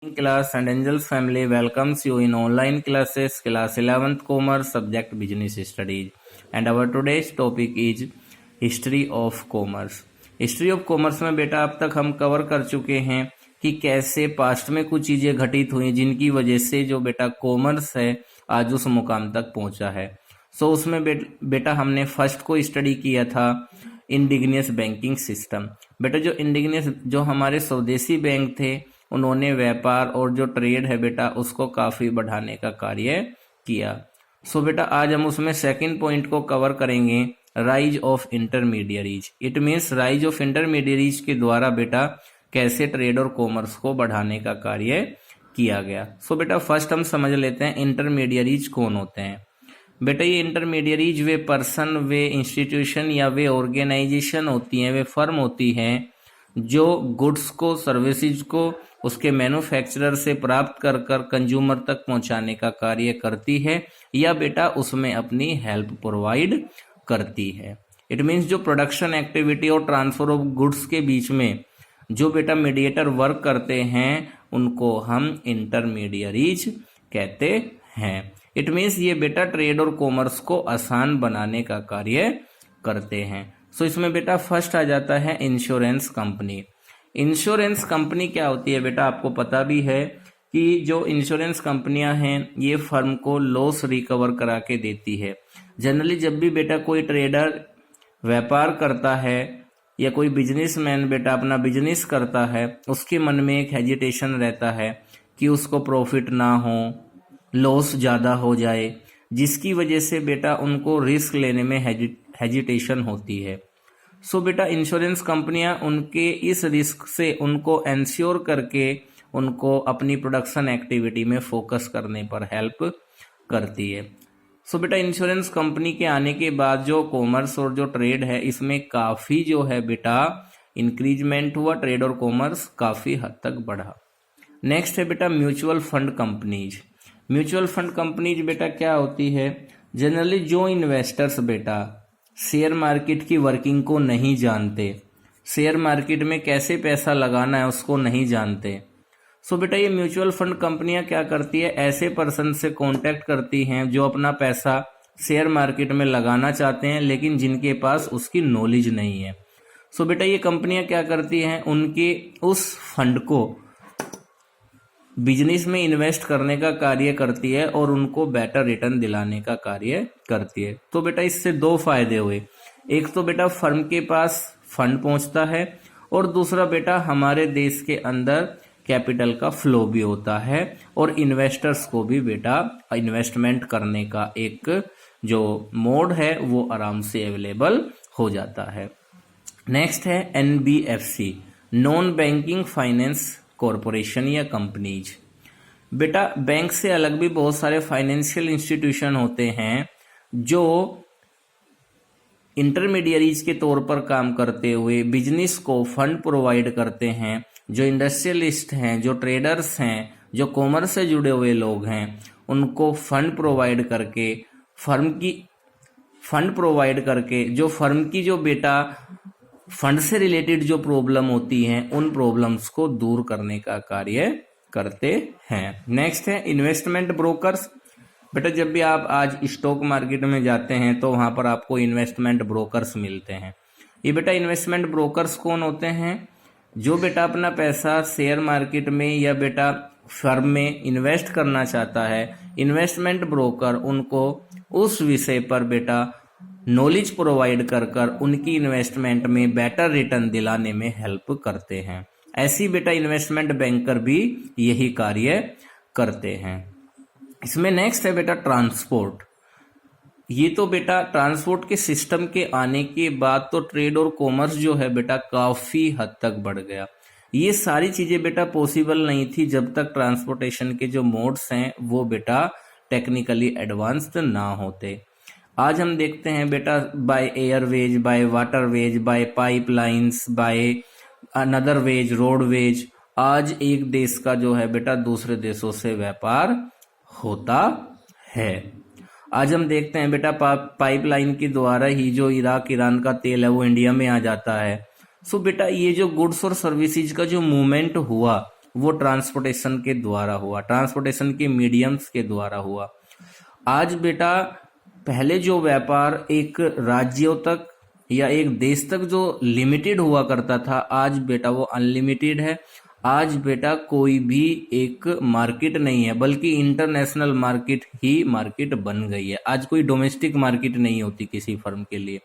Class and Angels family welcomes you in online classes class 11th commerce subject business studies and our today's topic is history of commerce। History of commerce में बेटा अब तक हम cover कर चुके हैं कि कैसे पास्ट में कुछ चीजें घटित हुई जिनकी वजह से जो बेटा कॉमर्स है आज उस मुकाम तक पहुंचा है। उसमें बेटा हमने फर्स्ट को स्टडी किया था इंडिजिनियस बैंकिंग सिस्टम। बेटा जो इंडिजिनियस जो हमारे स्वदेशी बैंक थे उन्होंने व्यापार और जो ट्रेड है बेटा उसको काफी बढ़ाने का कार्य किया। बेटा आज हम उसमें सेकंड पॉइंट को कवर करेंगे, rise of intermediaries. It means rise of intermediaries के द्वारा बेटा कैसे ट्रेड और कॉमर्स को बढ़ाने का कार्य किया गया। बेटा फर्स्ट हम समझ लेते हैं इंटरमीडियरीज कौन होते हैं। बेटा ये इंटरमीडियरीज वे पर्सन, वे इंस्टीट्यूशन या वे ऑर्गेनाइजेशन होती हैं, वे फर्म होती हैं जो गुड्स को, सर्विसेज को उसके मैन्युफैक्चरर से प्राप्त कर कर कंज्यूमर तक पहुंचाने का कार्य करती है या बेटा उसमें अपनी हेल्प प्रोवाइड करती है। इट मीन्स जो प्रोडक्शन एक्टिविटी और ट्रांसफर ऑफ गुड्स के बीच में जो बेटा मीडिएटर वर्क करते हैं उनको हम इंटरमीडियरीज कहते हैं। इट मीन्स ये बेटा ट्रेड और कॉमर्स को आसान बनाने का कार्य करते हैं। इसमें बेटा फर्स्ट आ जाता है इंश्योरेंस कंपनी। इंश्योरेंस कंपनी क्या होती है बेटा आपको पता भी है कि जो इंश्योरेंस कंपनियां हैं ये फर्म को लॉस रिकवर करा के देती है। जनरली जब भी बेटा कोई ट्रेडर व्यापार करता है या कोई बिजनेसमैन बेटा अपना बिजनेस करता है उसके मन में एक हेजिटेशन रहता है कि उसको प्रॉफिट ना हो, लॉस ज़्यादा हो जाए, जिसकी वजह से बेटा उनको रिस्क लेने में हेजिटेशन होती है। बेटा इंश्योरेंस कंपनियां उनके इस रिस्क से उनको एंश्योर करके उनको अपनी प्रोडक्शन एक्टिविटी में फोकस करने पर हेल्प करती है। बेटा इंश्योरेंस कंपनी के आने के बाद जो कॉमर्स और जो ट्रेड है इसमें काफ़ी जो है बेटा इंक्रीजमेंट हुआ, ट्रेड और कॉमर्स काफ़ी हद तक बढ़ा। नेक्स्ट है बेटा mutual fund companies. Mutual fund companies बेटा क्या होती है, जनरली जो इन्वेस्टर्स बेटा शेयर मार्केट की वर्किंग को नहीं जानते, शेयर मार्केट में कैसे पैसा लगाना है उसको नहीं जानते, बेटा ये म्यूचुअल फंड कंपनियां क्या करती है, ऐसे पर्सन से कांटेक्ट करती हैं जो अपना पैसा शेयर मार्केट में लगाना चाहते हैं लेकिन जिनके पास उसकी नॉलेज नहीं है। बेटा ये कंपनियां क्या करती हैं, उनके उस फंड को बिजनेस में इन्वेस्ट करने का कार्य करती है और उनको बेटर रिटर्न दिलाने का कार्य करती है। बेटा इससे दो फायदे हुए, एक तो बेटा फर्म के पास फंड पहुंचता है और दूसरा बेटा हमारे देश के अंदर कैपिटल का फ्लो भी होता है और इन्वेस्टर्स को भी बेटा इन्वेस्टमेंट करने का एक जो मोड है वो आराम से अवेलेबल हो जाता है। नेक्स्ट है NBFC, non banking finance corporation या कंपनीज। बेटा बैंक से अलग भी बहुत सारे फाइनेंशियल इंस्टीट्यूशन होते हैं जो इंटरमीडियरीज के तौर पर काम करते हुए बिजनेस को फंड प्रोवाइड करते हैं। जो इंडस्ट्रियलिस्ट हैं, जो ट्रेडर्स हैं, जो कॉमर्स से जुड़े हुए लोग हैं उनको फंड प्रोवाइड करके जो फर्म की जो बेटा फंड से रिलेटेड जो प्रॉब्लम होती हैं उन प्रॉब्लम्स को दूर करने का कार्य करते हैं। नेक्स्ट है इन्वेस्टमेंट ब्रोकर्स। बेटा जब भी आप आज स्टॉक मार्केट में जाते हैं तो वहां पर आपको इन्वेस्टमेंट ब्रोकर्स मिलते हैं। ये बेटा इन्वेस्टमेंट ब्रोकर्स कौन होते हैं, जो बेटा अपना पैसा शेयर मार्केट में या बेटा फर्म में इन्वेस्ट करना चाहता है, इन्वेस्टमेंट ब्रोकर उनको उस विषय पर बेटा नॉलेज प्रोवाइड कर कर उनकी इन्वेस्टमेंट में बेटर रिटर्न दिलाने में हेल्प करते हैं। ऐसी बेटा इन्वेस्टमेंट बैंकर भी यही कार्य करते हैं। इसमें नेक्स्ट है बेटा ट्रांसपोर्ट। ये तो बेटा ट्रांसपोर्ट के सिस्टम के आने के बाद तो ट्रेड और कॉमर्स जो है बेटा काफी हद तक बढ़ गया। ये सारी चीजें बेटा पॉसिबल नहीं थी जब तक ट्रांसपोर्टेशन के जो मोड्स हैं वो बेटा टेक्निकली एडवांस्ड ना होते। आज हम देखते हैं बेटा by airways, by waterways, by pipelines, by another ways, roadways, आज एक देश का जो है बेटा दूसरे देशों से व्यापार होता है। आज हम देखते हैं बेटा पाइपलाइन के द्वारा ही जो इराक ईरान का तेल है वो इंडिया में आ जाता है। बेटा ये जो गुड्स और सर्विसेज का जो मूवमेंट हुआ वो ट्रांसपोर्टेशन के द्वारा हुआ, ट्रांसपोर्टेशन के मीडियम्स के द्वारा हुआ। आज बेटा पहले जो व्यापार एक राज्यों तक या एक देश तक जो लिमिटेड हुआ करता था, आज बेटा वो अनलिमिटेड है। आज बेटा कोई भी एक मार्केट नहीं है, बल्कि इंटरनेशनल मार्केट ही मार्केट बन गई है। आज कोई डोमेस्टिक मार्केट नहीं होती किसी फर्म के लिए।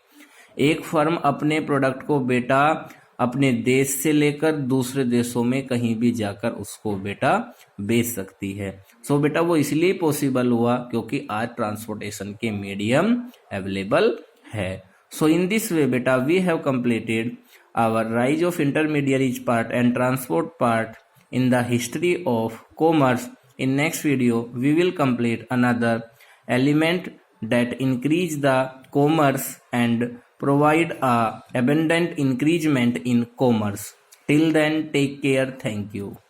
एक फर्म अपने प्रोडक्ट को बेटा अपने देश से लेकर दूसरे देशों में कहीं भी जाकर उसको बेटा बेच सकती है। सो बेटा वो इसलिए पॉसिबल हुआ क्योंकि आज ट्रांसपोर्टेशन के मीडियम अवेलेबल है। So in this way beta we have completed our rise of intermediaries part and transport part in the history of commerce. In next video we will complete another element that increase the commerce and provide a abundant increment in commerce. Till then take care. Thank you.